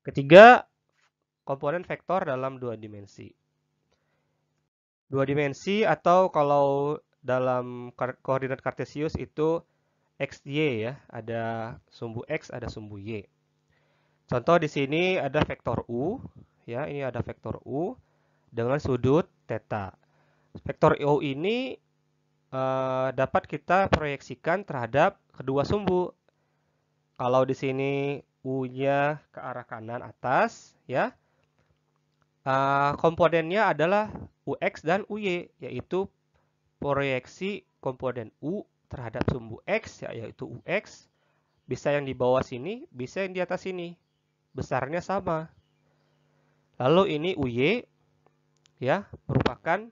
Ketiga, komponen vektor dalam dua dimensi. Dua dimensi atau kalau dalam koordinat kartesius itu XY ya, ada sumbu X, ada sumbu Y. Contoh di sini ada vektor U, ya, ini ada vektor U dengan sudut theta. Vektor U ini dapat kita proyeksikan terhadap kedua sumbu. Kalau di sini U-nya ke arah kanan atas, ya, komponennya adalah UX dan UY, yaitu proyeksi komponen U terhadap sumbu X, yaitu UX, bisa yang di bawah sini, bisa yang di atas sini. Besarnya sama. Lalu ini UY, ya, merupakan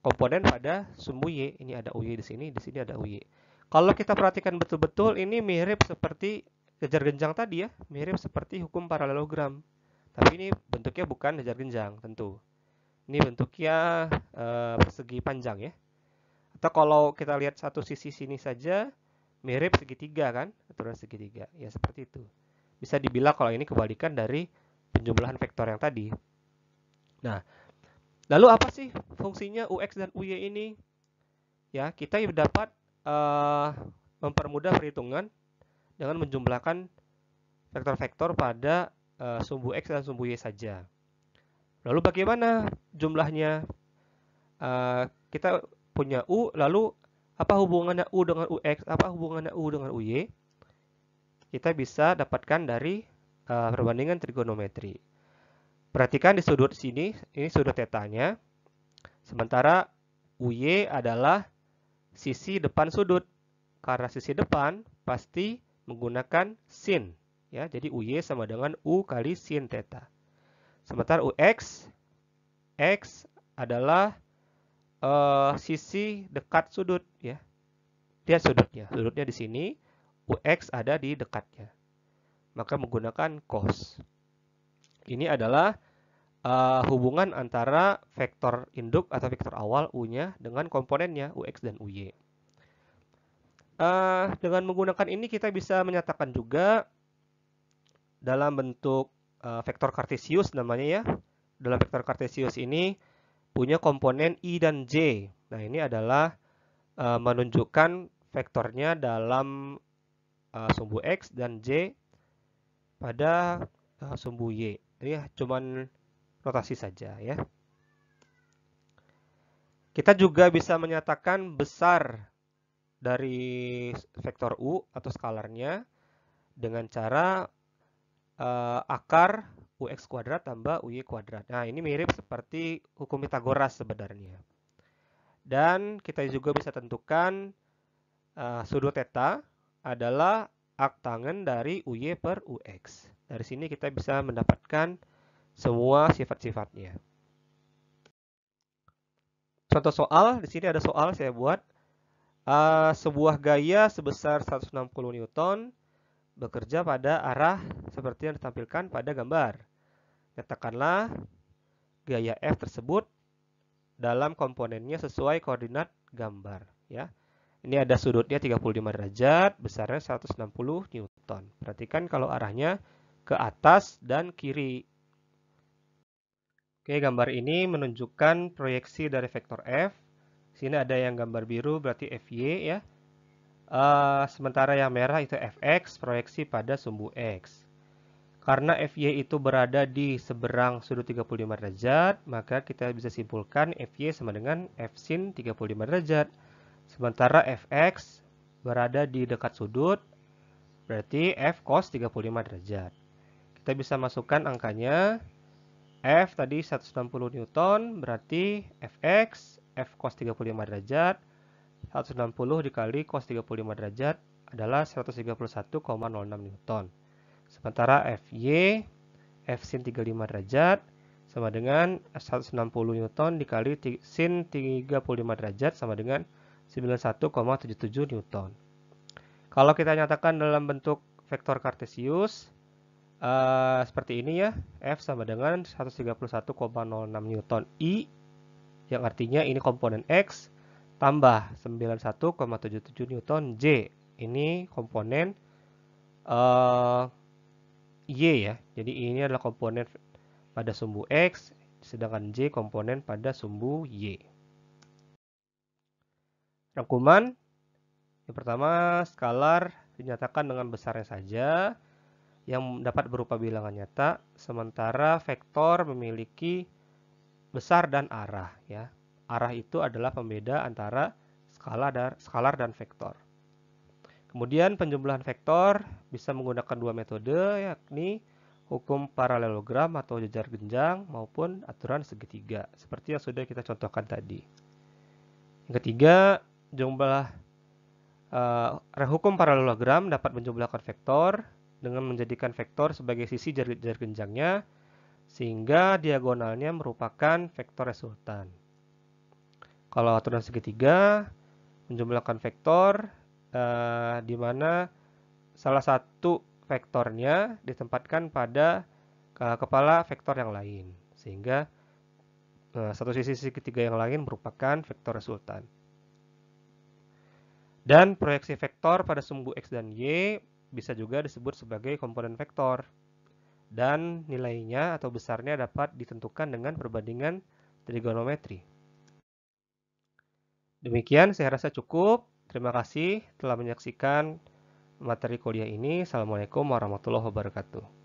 komponen pada sumbu Y. Ini ada UY di sini ada UY. Kalau kita perhatikan betul-betul, ini mirip seperti kejar genjang tadi ya, mirip seperti hukum paralelogram. Tapi ini bentuknya bukan kejar genjang tentu. Ini bentuknya persegi panjang ya. Atau kalau kita lihat satu sisi sini saja, mirip segitiga kan, aturan segitiga. Ya seperti itu. Bisa dibilang kalau ini kebalikan dari penjumlahan vektor yang tadi. Nah, lalu apa sih fungsinya UX dan UY ini? Ya, kita dapat mempermudah perhitungan dengan menjumlahkan vektor-vektor pada sumbu X dan sumbu Y saja. Lalu bagaimana jumlahnya? Kita punya U, lalu apa hubungannya U dengan UX? Apa hubungannya U dengan UY? Kita bisa dapatkan dari perbandingan trigonometri. Perhatikan di sudut sini, ini sudut tetanya. Sementara UY adalah sisi depan sudut. Karena sisi depan pasti menggunakan sin. Ya, jadi UY sama dengan U kali sin theta. Sementara UX, X adalah sisi dekat sudut. Ya. Lihat sudutnya. Sudutnya di sini, UX ada di dekatnya. Maka menggunakan cos. Ini adalah hubungan antara vektor induk atau vektor awal U-nya dengan komponennya UX dan UY. Dengan menggunakan ini kita bisa menyatakan juga dalam bentuk vektor kartesius namanya ya. Dalam vektor kartesius ini punya komponen I dan J. Nah ini adalah menunjukkan vektornya dalam sumbu X dan J pada sumbu Y. Ini cuman notasi saja ya. Kita juga bisa menyatakan besar dari vektor U atau skalarnya dengan cara akar UX kuadrat tambah UY kuadrat. Nah, ini mirip seperti hukum Pitagoras sebenarnya. Dan kita juga bisa tentukan sudut theta adalah arctangen dari UY per UX. Dari sini kita bisa mendapatkan semua sifat-sifatnya. Contoh soal, di sini ada soal saya buat. Sebuah gaya sebesar 160 Newton bekerja pada arah seperti yang ditampilkan pada gambar. Nyatakanlah gaya F tersebut dalam komponennya sesuai koordinat gambar. Ya. Ini ada sudutnya 35 derajat, besarnya 160 Newton. Perhatikan kalau arahnya ke atas dan kiri. Oke, gambar ini menunjukkan proyeksi dari vektor F. Sini ada yang gambar biru berarti FY ya. Sementara yang merah itu Fx, proyeksi pada sumbu X. Karena Fy itu berada di seberang sudut 35 derajat, maka kita bisa simpulkan Fy sama dengan F sin 35 derajat. Sementara Fx berada di dekat sudut, berarti F cos 35 derajat. Kita bisa masukkan angkanya. F tadi 160 Newton, berarti Fx, F cos 35 derajat, 160 dikali cos 35 derajat adalah 131,06 Newton. Sementara Fy, F sin 35 derajat sama dengan 160 Newton dikali sin 35 derajat sama dengan 91,77 Newton. Kalau kita nyatakan dalam bentuk vektor kartesius, seperti ini ya, F sama dengan 131,06 Newton I, yang artinya ini komponen X, tambah 91,77 Newton J. Ini komponen Y ya. Jadi ini adalah komponen pada sumbu X, sedangkan J komponen pada sumbu Y. Rangkuman, yang pertama, skalar dinyatakan dengan besarnya saja, yang dapat berupa bilangan nyata, sementara vektor memiliki besar dan arah. Ya. Arah itu adalah pembeda antara skalar dan vektor. Kemudian penjumlahan vektor bisa menggunakan dua metode, yakni hukum paralelogram atau jejar genjang maupun aturan segitiga, seperti yang sudah kita contohkan tadi. Yang ketiga, hukum paralelogram dapat menjumlahkan vektor dengan menjadikan vektor sebagai sisi jejar genjangnya, sehingga diagonalnya merupakan vektor resultan. Kalau aturan segitiga, menjumlahkan vektor di mana salah satu vektornya ditempatkan pada kepala vektor yang lain, sehingga satu sisi segitiga yang lain merupakan vektor resultan. Dan proyeksi vektor pada sumbu X dan Y bisa juga disebut sebagai komponen vektor. Dan nilainya atau besarnya dapat ditentukan dengan perbandingan trigonometri. Demikian saya rasa cukup. Terima kasih telah menyaksikan materi kuliah ini. Assalamualaikum warahmatullahi wabarakatuh.